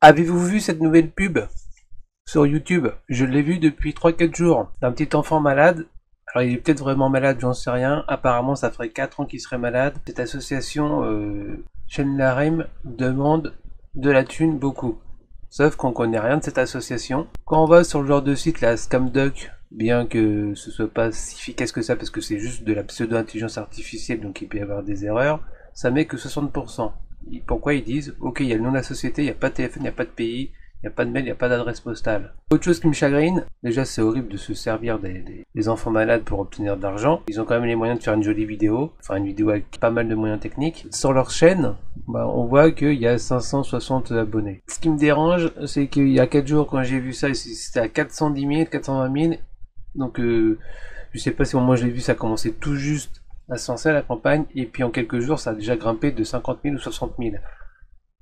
Avez-vous vu cette nouvelle pub sur YouTube? Je l'ai vue depuis 3-4 jours. D'un petit enfant malade. Alors il est peut-être vraiment malade, j'en sais rien. Apparemment ça ferait 4 ans qu'il serait malade. Cette association Shenlarem demande de la thune beaucoup. Sauf qu'on connaît rien de cette association. Quand on va sur le genre de site, la Scamduck, bien que ce soit pas si efficace que ça parce que c'est juste de la pseudo-intelligence artificielle, donc il peut y avoir des erreurs, ça met que 60%. Pourquoi ils disent, ok, il y a le nom de la société, il n'y a pas de téléphone, il n'y a pas de pays, il n'y a pas de mail, il n'y a pas d'adresse postale. Autre chose qui me chagrine, déjà c'est horrible de se servir des enfants malades pour obtenir de l'argent. Ils ont quand même les moyens de faire une jolie vidéo, enfin une vidéo avec pas mal de moyens techniques. Sur leur chaîne, on voit qu'il y a 560 abonnés. Ce qui me dérange, c'est qu'il y a 4 jours quand j'ai vu ça, c'était à 410 000, 420 000. Donc je sais pas si au moment où je l'ai vu, ça commençait tout juste à se lancer à la campagne, et puis en quelques jours, ça a déjà grimpé de 50 000 ou 60 000.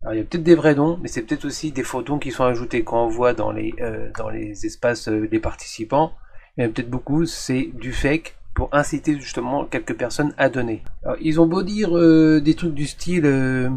Alors il y a peut-être des vrais dons, mais c'est peut-être aussi des faux dons qui sont ajoutés. Quand on voit dans les espaces des participants, il y en a peut-être beaucoup, c'est du fake pour inciter justement quelques personnes à donner. Alors ils ont beau dire des trucs du style,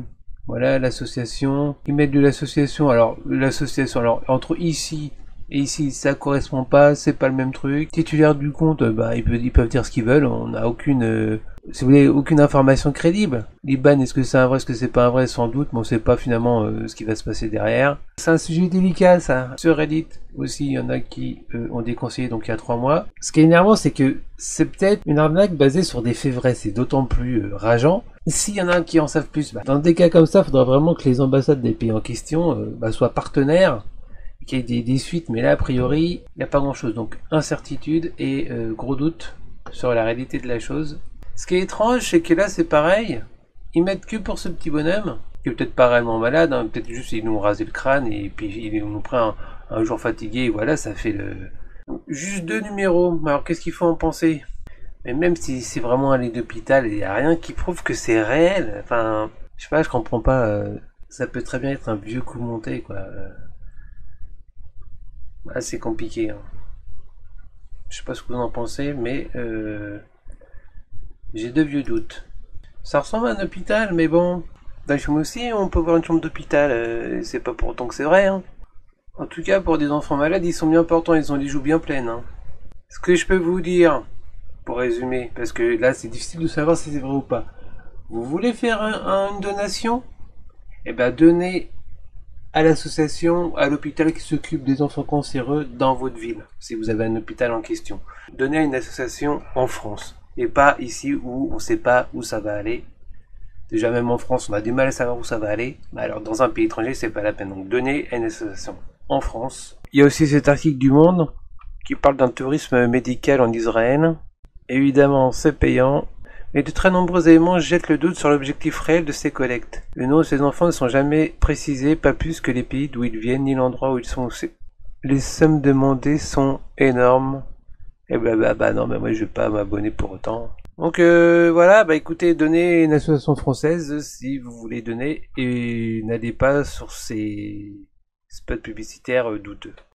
voilà l'association, ils mettent de l'association. Alors l'association, alors entre ici et ici, ça correspond pas, c'est pas le même truc. Titulaire du compte, ils peuvent dire ce qu'ils veulent. On n'a aucune, si vous voulez, aucune information crédible. L'IBAN, est-ce que c'est un vrai, est-ce que c'est pas un vrai, sans doute, mais on sait pas finalement ce qui va se passer derrière. C'est un sujet délicat, ça. Sur Reddit aussi, il y en a qui ont déconseillé donc il y a 3 mois. Ce qui est énervant, c'est que c'est peut-être une arnaque basée sur des faits vrais. C'est d'autant plus rageant. S'il y en a qui en savent plus, dans des cas comme ça, il faudra vraiment que les ambassades des pays en question soient partenaires, qu'il y ait des suites, mais là a priori il n'y a pas grand chose, donc incertitude et gros doute sur la réalité de la chose. Ce qui est étrange, c'est que là c'est pareil, ils mettent que pour ce petit bonhomme qui est peut-être pas réellement malade, hein, peut-être juste ils nous ont rasé le crâne et puis ils nous prennent un jour fatigué et voilà, ça fait le juste 2 numéros. Alors qu'est-ce qu'il faut en penser? Mais même si c'est vraiment un lit d'hôpital, il n'y a rien qui prouve que c'est réel. Enfin, je sais pas, je comprends pas. Ça peut très bien être un vieux coup monté, quoi. C'est compliqué, hein. Je sais pas ce que vous en pensez, mais j'ai de vieux doutes. Ça ressemble à un hôpital, mais bon, dans chez moi aussi, on peut voir une chambre d'hôpital. C'est pas pour autant que c'est vrai, hein. En tout cas, pour des enfants malades, ils sont bien importants, ils ont les joues bien pleines, hein. Ce que je peux vous dire, pour résumer, parce que là, c'est difficile de savoir si c'est vrai ou pas. Vous voulez faire une donation? Eh ben, donnez à l'association, à l'hôpital qui s'occupe des enfants cancéreux dans votre ville, si vous avez un hôpital en question. Donnez à une association en France, et pas ici où on ne sait pas où ça va aller. Déjà même en France, on a du mal à savoir où ça va aller. Alors dans un pays étranger, c'est pas la peine. Donc donnez à une association en France. Il y a aussi cet article du Monde qui parle d'un tourisme médical en Israël. Évidemment, c'est payant, mais de très nombreux éléments jettent le doute sur l'objectif réel de ces collectes. Le nom de ces enfants ne sont jamais précisés, pas plus que les pays d'où ils viennent ni l'endroit où ils sont. Les sommes demandées sont énormes. Et non, mais moi je vais pas m'abonner pour autant. Donc voilà, écoutez, donnez une association française si vous voulez donner et n'allez pas sur ces spots publicitaires douteux.